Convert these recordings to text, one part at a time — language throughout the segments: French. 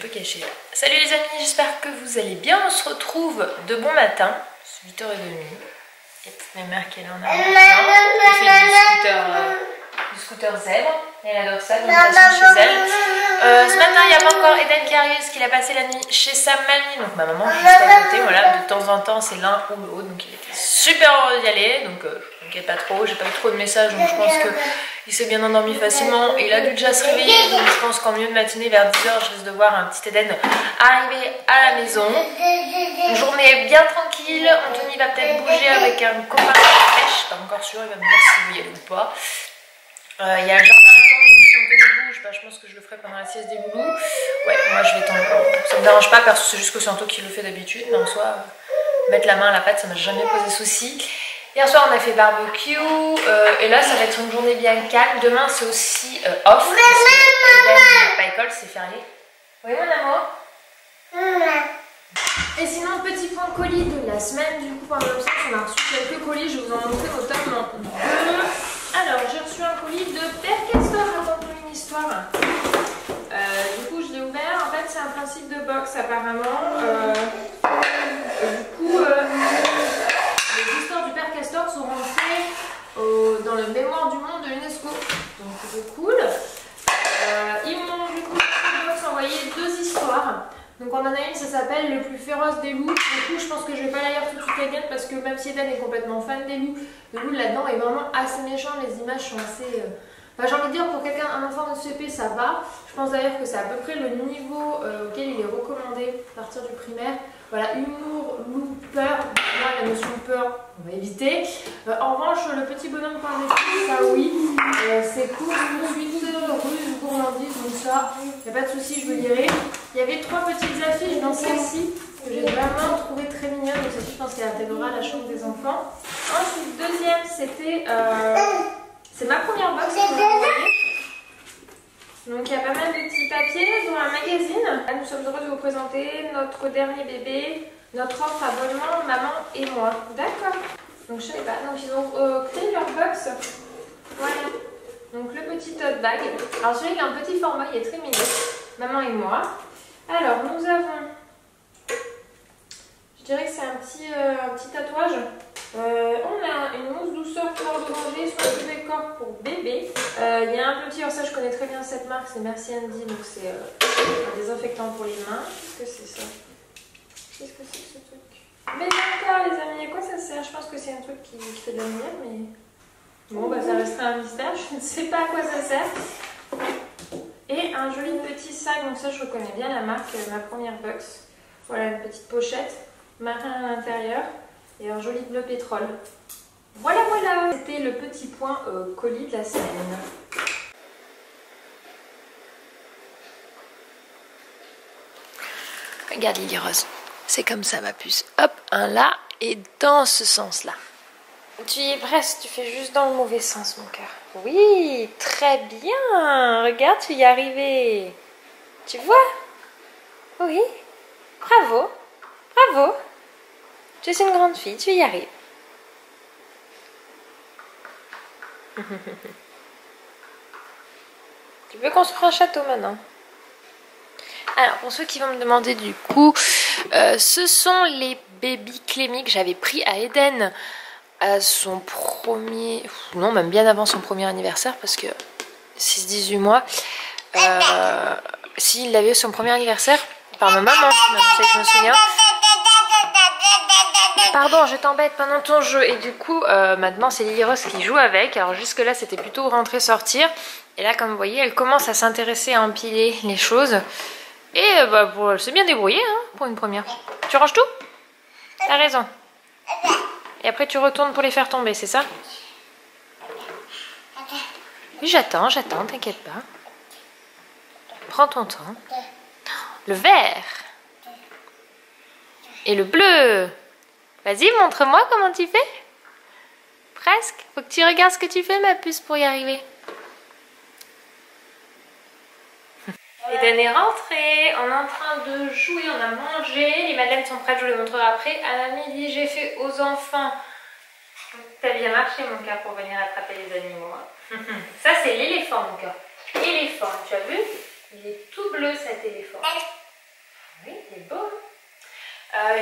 peu caché là. Salut les amis, j'espère que vous allez bien. On se retrouve de bon matin, c'est 8h30. Il y a petite ma mère qui est là en arrière, qui fait du scooter zèbre. Elle adore ça, donc on passe chez elle. Ce matin, il n'y a pas encore Eden qui arrive parce qu'il a passé la nuit chez sa mamie, donc ma maman juste à côté. Voilà, de temps en temps, c'est l'un ou l'autre, donc il était super heureux d'y aller. Donc je m'inquiète pas trop, j'ai pas eu trop de messages, donc je pense qu'il s'est bien endormi facilement. Il a dû déjà se réveiller, donc je pense qu'en milieu de matinée, vers 10h, je risque de voir un petit Eden arriver à la maison. Une journée bien tranquille. Anthony va peut-être bouger avec un copain de pêche, pas encore sûr, il va me dire s'il veut y aller ou pas. Il y a le jardin à temps, donc si Anthony bouge, bah, je pense que je le ferai pendant la sieste des loulous. Ouais, moi je vais tendre. Ça me dérange pas parce que c'est juste que c'est Anto qui le fait d'habitude, mais en soi, mettre la main à la pâte, ça m'a jamais posé souci. Hier soir, on a fait barbecue, et là, ça va être une journée bien calme. Demain, c'est aussi off, parce que Eden n'a pas école, c'est férié. Oui, mon amour. Et sinon, petit point colis de la semaine, du coup, pendant l'absence, on a reçu quelques colis, je vais vous en montrer notamment deux. Alors, j'ai reçu un colis de Père Castor, raconte-nous une histoire. Du coup, je l'ai ouvert. En fait, c'est un principe de box, apparemment. Du coup, les histoires du Père Castor sont rentrées dans le mémoire du monde de l'UNESCO. Donc, c'est cool. Ils m'ont, du coup, dans box envoyé deux histoires. Donc on en a une, ça s'appelle Le plus féroce des loups. Du coup, je pense que je vais pas la lire tout de suite Eden parce que même si Eden est complètement fan des loups, le loup là-dedans est vraiment assez méchant. Les images sont assez... Enfin, j'ai envie de dire, pour quelqu'un, un enfant de CP, ça va. Je pense d'ailleurs que c'est à peu près le niveau auquel il est recommandé à partir du primaire. Voilà, humour, loup, peur. Moi, la notion de peur, on va éviter. En revanche, le petit bonhomme point d'esprit, ça oui, c'est cool. Ensuite, ruse, gourmandise, donc ça, il n'y a pas de souci, je vous dirai. Il y avait trois petites affiches dans celle-ci que j'ai vraiment trouvé très mignonne. Donc celle-ci, je pense qu'elle intégrera la chambre des enfants. Ensuite, deuxième, c'était... c'est ma première box que vous voyez. Donc il y a pas mal de petits papiers, dont un magazine. Là, nous sommes heureux de vous présenter notre dernier bébé, notre offre abonnement, maman et moi. D'accord. Donc je sais pas. Donc ils ont créé leur box. Voilà. Donc le petit tote bag. Alors celui-là il a un petit format, il est très mignon. Maman et moi. Alors nous avons, je dirais que c'est un petit tatouage. On a une mousse douceur fleur d'oranger sur le bébé corps pour bébé. Il y a un petit, alors ça je connais très bien cette marque, c'est Merci Andy, donc c'est un désinfectant pour les mains. Qu'est-ce que c'est ça? Qu'est-ce que c'est que ce truc? Mais encore les amis, à quoi ça sert? Je pense que c'est un truc qui fait de la lumière, mais... Bon bah ça restera un mystère, je ne sais pas à quoi ça sert. Et un joli petit sac, donc ça je reconnais bien la marque, ma première box. Voilà une petite pochette, marin à l'intérieur et un joli bleu pétrole. Voilà voilà, c'était le petit point colis de la semaine. Regarde Lily Rose, c'est comme ça ma puce. Hop, un là et dans ce sens là. Tu y es presque, tu fais juste dans le mauvais sens mon cœur. Oui, très bien. Regarde, tu y es arrivé. Tu vois? Oui. Bravo. Bravo. Tu es une grande fille, tu y arrives. Tu peux construire un château maintenant. Alors, pour ceux qui vont me demander du coup, ce sont les baby Clémy que j'avais pris à Eden à son premier... Non, même bien avant son premier anniversaire, parce que 6-18 mois. S'il l'avait eu son premier anniversaire, par ma maman, même si je me souviens. Pardon, je t'embête pendant ton jeu. Et du coup, maintenant, c'est Lily Rose qui joue avec. Alors jusque-là, c'était plutôt rentrer-sortir. Et là, comme vous voyez, elle commence à s'intéresser à empiler les choses. Et bah, elle s'est bien débrouillée hein, pour une première. Tu ranges tout? T'as raison. Et après, tu retournes pour les faire tomber, c'est ça? Oui, j'attends, t'inquiète pas. Prends ton temps. Le vert. Et le bleu. Vas-y, montre-moi comment tu fais. Presque. Faut que tu regardes ce que tu fais, ma puce, pour y arriver. Eden est rentrée, on est en train de jouer, on a mangé, les madeleines sont prêtes, je vous les montrerai après. À la midi, j'ai fait aux enfants. T'as bien marché mon cœur pour venir attraper les animaux. Hein. Ça c'est l'éléphant mon cœur. Éléphant, tu as vu? Il est tout bleu cet éléphant. Oui, il est beau.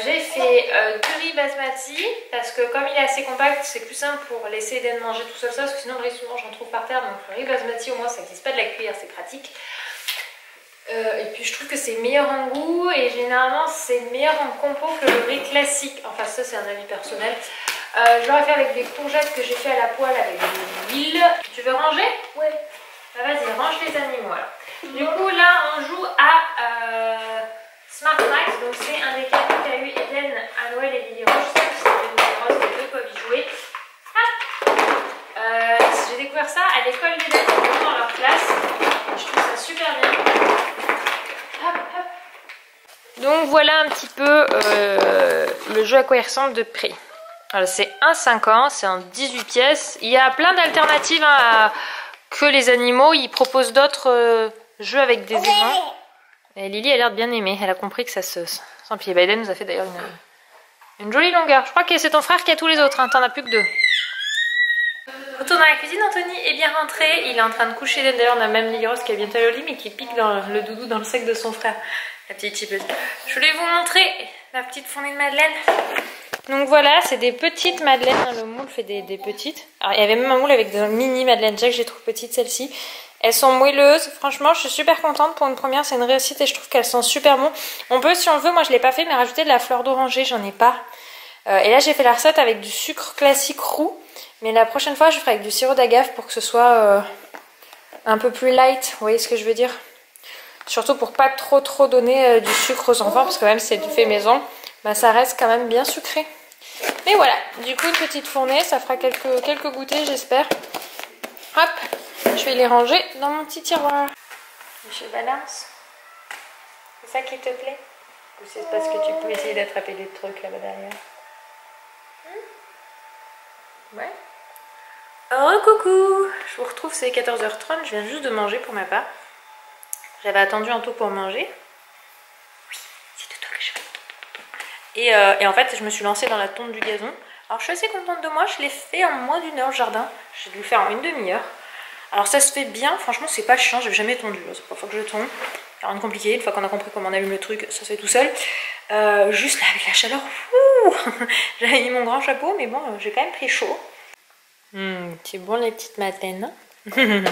J'ai fait du riz basmati parce que comme il est assez compact, c'est plus simple pour laisser Eden manger tout seul ça, parce que sinon le riz souvent j'en trouve par terre, donc le riz basmati au moins ça glisse pas de la cuillère, c'est pratique. Et puis je trouve que c'est meilleur en goût et généralement c'est meilleur en compo que le riz classique. Enfin ça c'est un avis personnel. Je l'aurais fait avec des courgettes que j'ai fait à la poêle avec de l'huile. Tu veux ranger? Oui. Bah, vas-y, range les animaux alors. Du coup là on joue à Smart Max, donc c'est un des cadeaux qu'a eu Eden à Noël et Lily Rose. Je sais que c'est Lily Rose, les deux peuvent y jouer. J'ai découvert ça à l'école d'Eden, dans leur classe. Je trouve ça super bien. Hop, hop. Donc voilà un petit peu le jeu à quoi il ressemble de près. C'est un 5 ans, c'est en 18 pièces. Il y a plein d'alternatives hein, que les animaux. Ils proposent d'autres jeux avec des aimants. Et Lily a l'air de bien aimer. Elle a compris que ça se s'empilait. Eden nous a fait d'ailleurs une jolie longueur. Je crois que c'est ton frère qui a tous les autres. Hein. T'en as plus que 2. Retour dans la cuisine, Anthony est bien rentré. Il est en train de coucher. D'ailleurs, on a même Lily Rose qui est bientôt allée au lit, mais qui pique dans le doudou dans le sac de son frère. La petite chipeuse. Je voulais vous montrer la petite fondue de madeleine. Donc voilà, c'est des petites madeleines. Le moule fait des petites. Alors, il y avait même un moule avec des mini madeleines. Déjà que j'ai trop petites celles-ci. Elles sont moelleuses. Franchement, je suis super contente pour une première. C'est une réussite et je trouve qu'elles sont super bon. On peut, si on veut, moi je l'ai pas fait, mais rajouter de la fleur d'oranger. J'en ai pas. Et là, j'ai fait la recette avec du sucre classique roux. Mais la prochaine fois, je ferai avec du sirop d'agave pour que ce soit un peu plus light. Vous voyez ce que je veux dire? Surtout pour pas trop donner du sucre aux enfants. Parce que même si c'est du fait maison, bah, ça reste quand même bien sucré. Mais voilà. Du coup, une petite fournée. Ça fera quelques goûters, j'espère. Hop. Je vais les ranger dans mon petit tiroir. Je balance. C'est ça qui te plaît? Ou c'est parce que tu peux essayer d'attraper des trucs là-bas derrière? Ouais. Oh coucou! Je vous retrouve, c'est 14h30. Je viens juste de manger pour ma part. J'avais attendu un tout pour manger. Oui, c'est de toi que je veux. Et en fait, je me suis lancée dans la tonte du gazon. Alors je suis assez contente de moi. Je l'ai fait en moins d'une heure le jardin. J'ai dû le faire en une demi-heure. Alors ça se fait bien, franchement c'est pas chiant, j'ai jamais tondu, c'est pas fois que je tonds, rien de compliqué, une fois qu'on a compris comment on allume le truc, ça se fait tout seul. Juste là avec la chaleur, j'avais mis mon grand chapeau, mais bon, j'ai quand même pris chaud. C'est bon les petites madeleines, hein?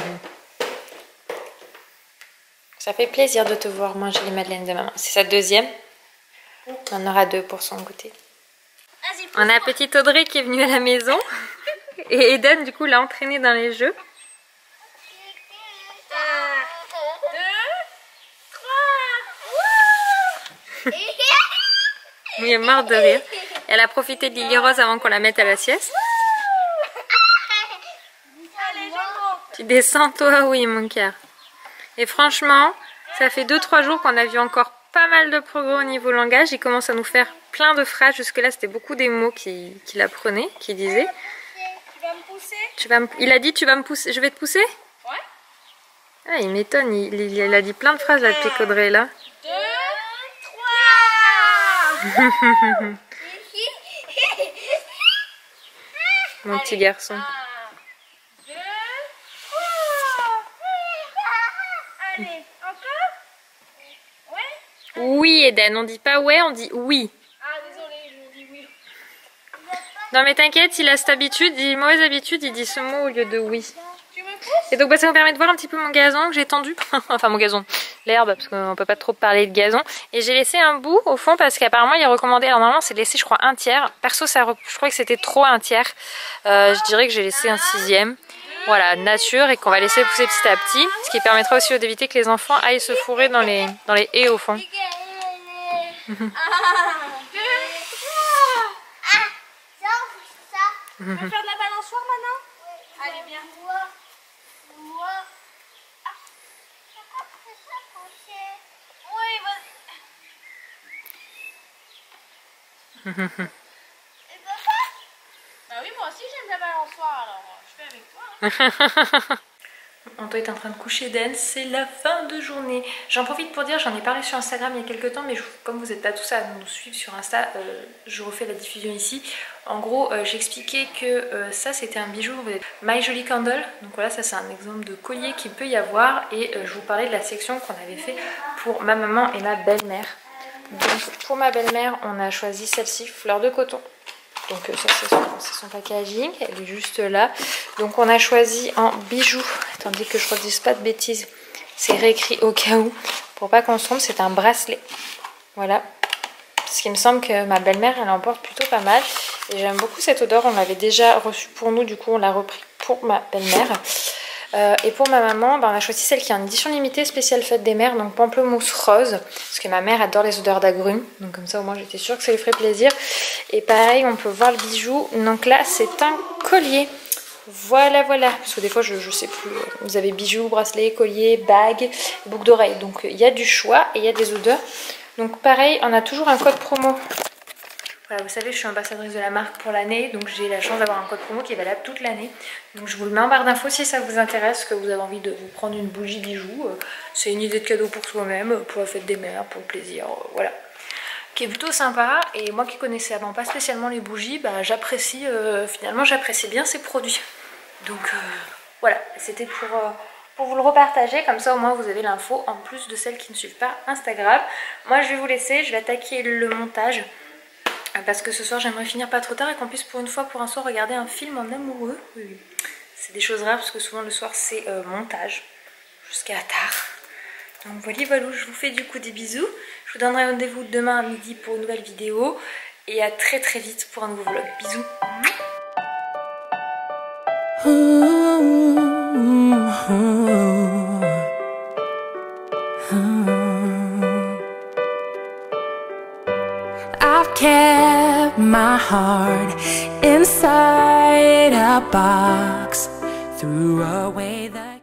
Ça fait plaisir de te voir manger les madeleines de maman. C'est sa deuxième, on en aura 2 pour son goûter. On a petite Audrey qui est venue à la maison, et Eden du coup l'a entraînée dans les jeux. 1, 2, 3. Il est mort de rire. Elle a profité de Lily Rose avant qu'on la mette à la sieste. Tu descends toi? Oui mon cœur. Et franchement, ça fait 2-3 jours qu'on a vu encore pas mal de progrès au niveau langage. Il commence à nous faire plein de phrases. Jusque là c'était beaucoup des mots qu'il apprenait, qu'il disait. Tu vas me pousser? Il a dit tu vas me pousser. Je vais te pousser? Ouais. Ah, il m'étonne, il a dit plein de phrases là depuis qu'Audrey est là. 2, 3. Mon petit garçon. 1, 2, 3. Allez, encore? Ouais? Oui Eden, on dit pas ouais, on dit oui. Ah désolé, je dis oui. Non mais t'inquiète, il a cette habitude, mauvaise habitude, il dit ce mot au lieu de oui. Et donc bah, ça me permet de voir un petit peu mon gazon que j'ai tendu, enfin mon gazon, l'herbe parce qu'on peut pas trop parler de gazon. Et j'ai laissé un bout au fond parce qu'apparemment il est recommandé, alors normalement c'est laissé je crois un tiers. Perso je crois que c'était trop un tiers, je dirais que j'ai laissé un 6e. Voilà, nature et qu'on va laisser pousser petit à petit. Ce qui permettra aussi d'éviter que les enfants aillent se fourrer dans les haies au fond. On va faire de la balançoire maintenant? Oui. Allez, bien. Oui, vas-y. Bah oui, moi aussi j'aime la balançoire, alors je fais avec toi. Hein. Anto est en train de coucher Eden, c'est la fin de journée. J'en profite pour dire, j'en ai parlé sur Instagram il y a quelques temps, mais comme vous n'êtes pas tous à nous suivre sur Insta, je refais la diffusion ici. En gros, j'expliquais que ça c'était un bijou, My Jolly Candle. Donc voilà, ça c'est un exemple de collier qu'il peut y avoir. Et je vous parlais de la section qu'on avait fait pour ma maman et ma belle-mère. Donc pour ma belle-mère, on a choisi celle-ci, fleur de coton. Donc ça c'est son packaging, elle est juste là. Donc on a choisi en bijoux, attendez que je ne redise pas de bêtises. C'est réécrit au cas où, pour pas qu'on se trompe, c'est un bracelet. Voilà. Parce qu'il me semble que ma belle-mère, elle en porte plutôt pas mal. Et j'aime beaucoup cette odeur, on l'avait déjà reçue pour nous, du coup on l'a repris pour ma belle-mère. Et pour ma maman, on a choisi celle qui est en édition limitée spéciale fête des mères, donc pamplemousse rose, parce que ma mère adore les odeurs d'agrumes, donc comme ça au moins j'étais sûre que ça lui ferait plaisir. Et pareil, on peut voir le bijou, donc là c'est un collier, voilà, parce que des fois je sais plus, vous avez bijoux, bracelets, collier, bague, boucle d'oreille, donc il y a du choix et il y a des odeurs. Donc pareil, on a toujours un code promo. Voilà, vous savez, je suis ambassadrice de la marque pour l'année, donc j'ai la chance d'avoir un code promo qui est valable toute l'année. Donc je vous le mets en barre d'infos si ça vous intéresse, que vous avez envie de vous prendre une bougie bijou. C'est une idée de cadeau pour soi-même, pour la fête des mères, pour le plaisir, voilà. Qui est plutôt sympa, et moi qui connaissais avant pas spécialement les bougies, j'apprécie, finalement j'apprécie bien ces produits. Donc voilà, c'était pour vous le repartager, comme ça au moins vous avez l'info en plus de celles qui ne suivent pas Instagram. Moi je vais vous laisser, je vais attaquer le montage. Parce que ce soir j'aimerais finir pas trop tard et qu'on puisse pour une fois pour un soir regarder un film en amoureux. Oui. C'est des choses rares parce que souvent le soir c'est montage jusqu'à tard. Donc voilà, je vous fais du coup des bisous. Je vous donnerai rendez-vous demain à midi pour une nouvelle vidéo. Et à très très vite pour un nouveau vlog. Bisous. I've kept my heart inside a box, threw away the